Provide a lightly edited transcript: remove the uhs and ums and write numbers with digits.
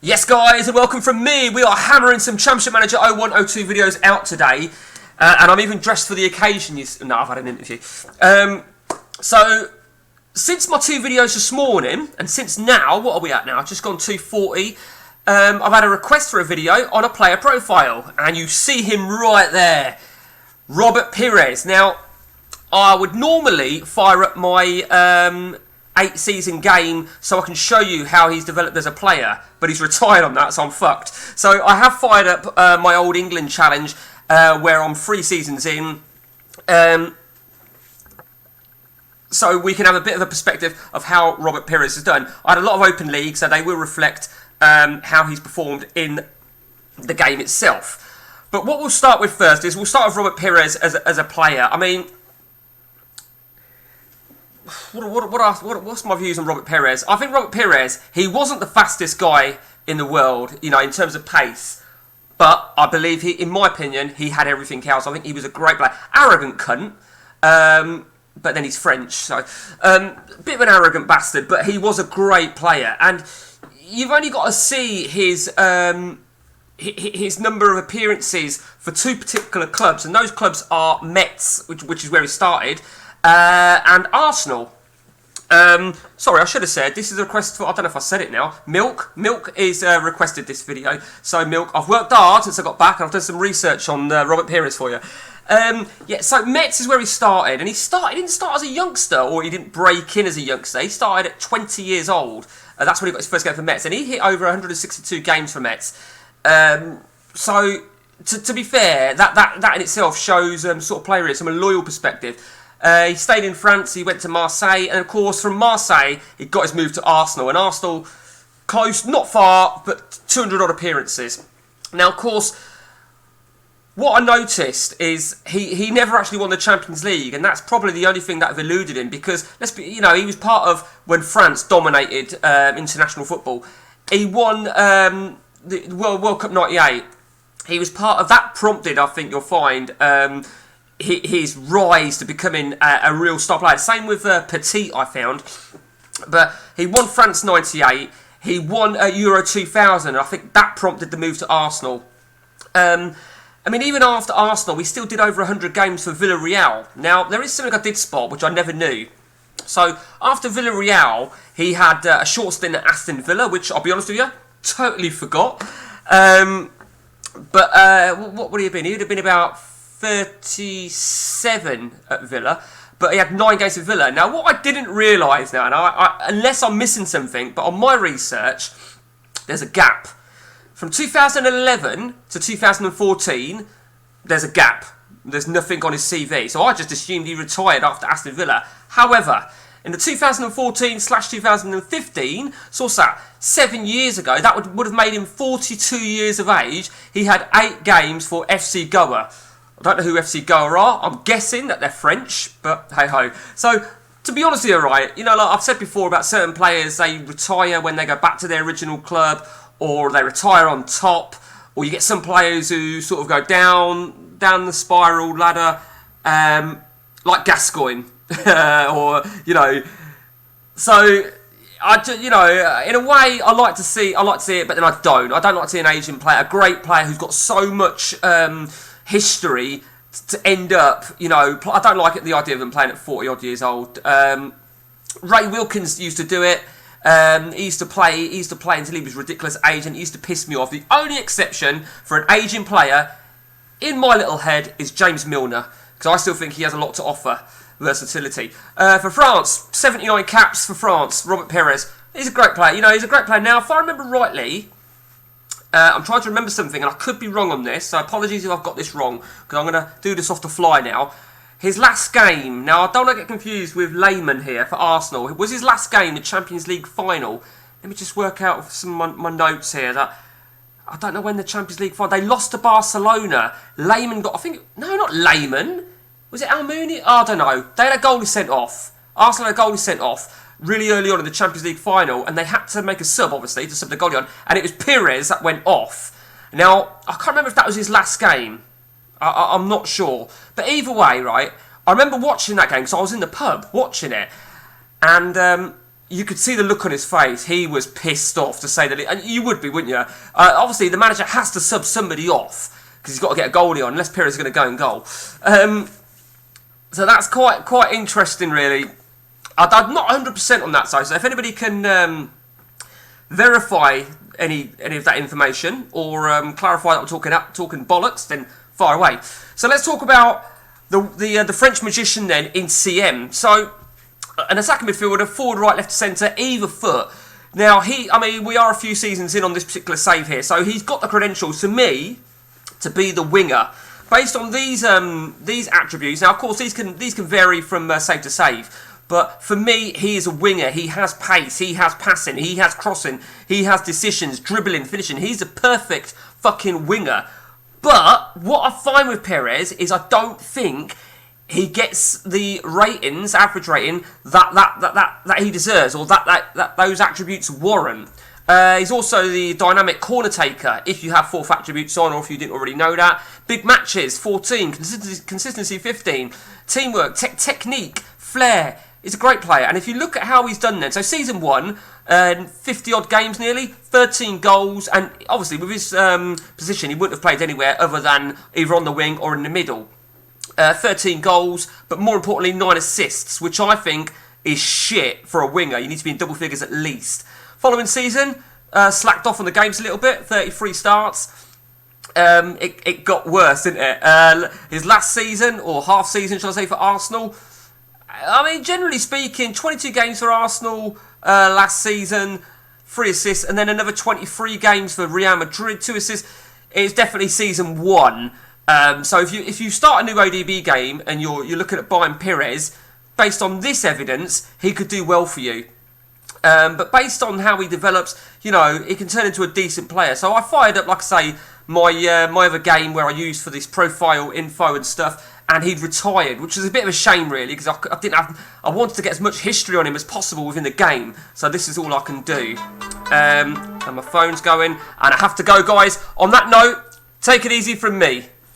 Yes guys, and welcome from me. We are hammering some Championship Manager 01-02 videos out today. And I'm even dressed for the occasion. No, I've had an interview. So, since my two videos this morning, and since now, what are we at now? I've just gone 240. I've had a request for a video on a player profile. And you see him right there. Robert Pires. Now, I would normally fire up my 8-season game so I can show you how he's developed as a player, but he's retired on that, so I'm fucked. So I have fired up my old England challenge where I'm 3 seasons in, so we can have a bit of a perspective of how Robert Pires has done. I had a lot of open leagues, so they will reflect how he's performed in the game itself. But what we'll start with first is we'll start with Robert Pires as a player. I mean, what's my views on Robert Pires? I think Robert Pires, he wasn't the fastest guy in the world, you know, in terms of pace. But I believe in my opinion, he had everything else. I think he was a great player. Arrogant cunt. But then he's French, so bit of an arrogant bastard. But he was a great player, and you've only got to see his number of appearances for 2 particular clubs, and those clubs are Metz, which is where he started. And Arsenal. Sorry, I should have said this is a request for. I don't know if I said it now. Milk is requested this video. So Milk, I've worked hard since I got back, and I've done some research on Robert Pires for you. Yeah, so Metz is where he started, and he didn't start as a youngster, or he didn't break in as a youngster. He started at 20 years old. That's when he got his first game for Metz, and he hit over 162 games for Metz. So to be fair, that in itself shows sort of player he is from a loyal perspective. He stayed in France, he went to Marseille, and of course from Marseille he got his move to Arsenal, and Arsenal close, not far, but 200 odd appearances. Now of course, what I noticed is he never actually won the Champions League, and that's probably the only thing that have eluded him, because he was part of when France dominated international football. He won the World Cup '98. He was part of that. Prompted, I think you'll find, his rise to becoming a real star player. Same with Petit, I found. But he won France '98. He won Euro 2000. I think that prompted the move to Arsenal. I mean, even after Arsenal, we still did over 100 games for Villarreal. Now, there is something I did spot, which I never knew. So, after Villarreal, he had a short stint at Aston Villa, which, I'll be honest with you, totally forgot. But what would he have been? He would have been about 37 at Villa, but he had 9 games for Villa. Now, what I didn't realise now, and unless I'm missing something, but on my research, there's a gap. From 2011 to 2014, there's a gap. There's nothing on his CV, so I just assumed he retired after Aston Villa. However, in the 2014/2015, so what's that, 7 years ago, that would have made him 42 years of age. He had 8 games for FC Goa. I don't know who FC Goa are. I'm guessing that they're French, but hey-ho. So, to be honest with you, right, you know, like I've said before about certain players, they retire when they go back to their original club, or they retire on top, or you get some players who sort of go down the spiral ladder, like Gascoigne, or, you know. So, in a way, I like to see it, but then I don't. I don't like to see an Asian player, a great player who's got so much history to end up, you know. I don't like the idea of him playing at 40 odd years old. Ray Wilkins used to do it. He used to play until he was ridiculous age, and it used to piss me off. The only exception for an Asian player in my little head is James Milner, because I still think he has a lot to offer. Versatility. For France, 79 caps for France. Robert Pires. He's a great player. You know, he's a great player. Now, if I remember rightly, I'm trying to remember something, and I could be wrong on this, so apologies if I've got this wrong, because I'm going to do this off the fly now. His last game, now I don't want to get confused with Lehmann here for Arsenal. It was his last game, the Champions League final. Let me just work out some of my notes here. That I don't know when the Champions League final. They lost to Barcelona. Lehmann got, I think, no, not Lehmann. Was it Almunia? Oh, I don't know. They had a goalie sent off. Arsenal had a goalie sent off really early on in the Champions League final, and they had to make a sub, obviously, to sub the goalie on, and it was Pires that went off. Now, I can't remember if that was his last game. I'm not sure. But either way, right, I remember watching that game, because I was in the pub watching it, and you could see the look on his face. He was pissed off, to say the least. And you would be, wouldn't you? Obviously, the manager has to sub somebody off because he's got to get a goalie on, unless Pires is going to go in goal. So that's quite interesting, really. I'm not 100% on that side. So if anybody can verify any of that information or clarify that I'm talking bollocks, then fire away. So let's talk about the French magician then in CM. So an attacking midfielder, forward, right, left, centre, either foot. Now we are a few seasons in on this particular save here, so he's got the credentials to me to be the winger based on these attributes. Now, of course, these can vary from save to save. But for me, he is a winger. He has pace, he has passing, he has crossing, he has decisions, dribbling, finishing. He's a perfect fucking winger. But what I find with Pires is I don't think he gets the ratings, average rating, that he deserves, or that those attributes warrant. He's also the dynamic corner taker, if you have 4 attributes on, or if you didn't already know that. Big matches, 14. Consistency, 15. Teamwork, technique, flair. He's a great player, and if you look at how he's done then, so season 1, 50-odd games nearly, 13 goals, and obviously with his position, he wouldn't have played anywhere other than either on the wing or in the middle. 13 goals, but more importantly, 9 assists, which I think is shit for a winger. You need to be in double figures at least. Following season, slacked off on the games a little bit, 33 starts. It got worse, didn't it? His last season, or half season, shall I say, for Arsenal, I mean, generally speaking, 22 games for Arsenal last season, 3 assists, and then another 23 games for Real Madrid, 2 assists. It's definitely season 1. So if you start a new ODB game and you're looking at buying Pires, based on this evidence, he could do well for you. But based on how he develops, he can turn into a decent player. So I fired up, like I say, my other game where I used for this profile info and stuff, and he'd retired, which was a bit of a shame, really, because I wanted to get as much history on him as possible within the game. So this is all I can do. And my phone's going, and I have to go, guys. On that note, take it easy from me.